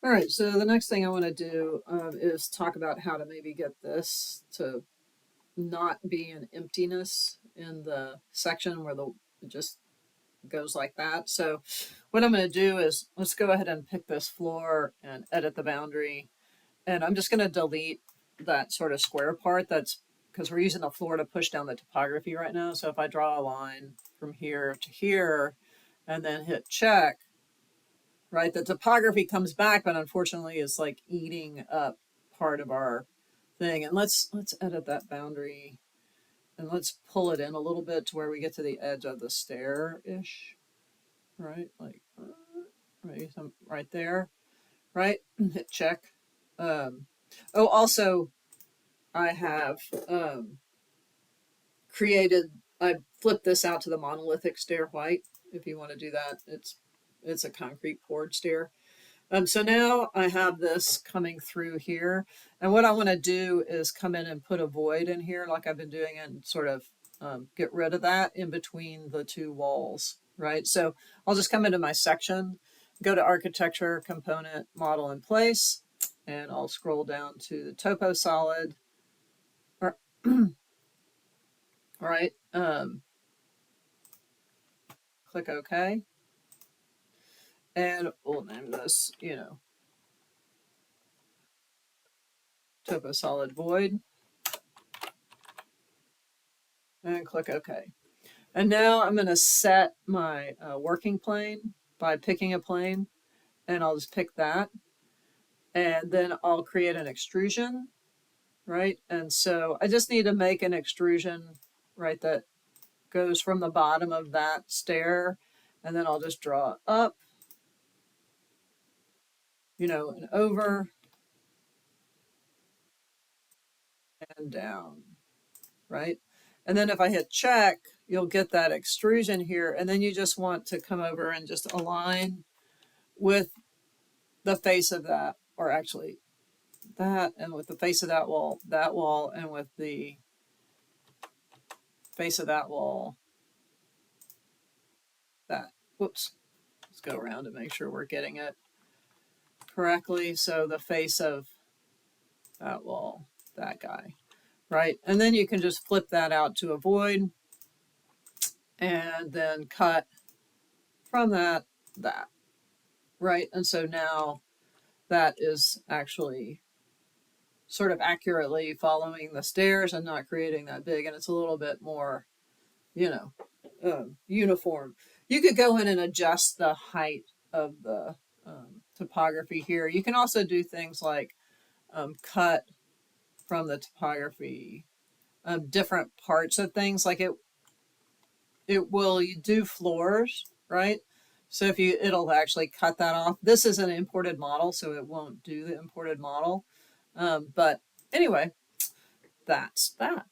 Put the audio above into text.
All right, so the next thing I want to do is talk about how to maybe get this to not be an emptiness in the section where it just goes like that. So what I'm going to do is let's go ahead and pick this floor and edit the boundary. And I'm just going to delete that sort of square part. That's because we're using the floor to push down the topography right now. So if I draw a line from here to here and then hit check, right, the topography comes back, but unfortunately it's like eating up part of our thing. And let's edit that boundary and let's pull it in a little bit to where we get to the edge of the stair-ish, right? Like right there, right? Hit check. Oh, also I have I flipped this out to the monolithic stair white. If you want to do that, it's a concrete poured stair. So now I have this coming through here. And what I want to do is come in and put a void in here like I've been doing and sort of get rid of that in between the two walls, right? So I'll just come into my section, go to architecture, component, model in place, and I'll scroll down to the toposolid. All right, click OK. And we'll name this, toposolid void. And click OK. And now I'm going to set my working plane by picking a plane. And I'll just pick that. And then I'll create an extrusion, right? And so I just need to make an extrusion, right, that goes from the bottom of that stair. And then I'll just draw up, and over and down, right? And then if I hit check, you'll get that extrusion here. And then you just want to come over and just align with the face of that, or actually that, and with the face of that wall, and with the face of that wall, that. Whoops. Let's go around and make sure we're getting it correctly. So the face of that wall, that guy, right? And then you can just flip that out to a void and then cut from that, right? And so now that is actually sort of accurately following the stairs and not creating that big, and it's a little bit more, uniform. You could go in and adjust the height of the topography here. You can also do things like cut from the topography different parts of things. Like you do floors, right? So it'll actually cut that off. This is an imported model, so it won't do the imported model. But anyway, that's that.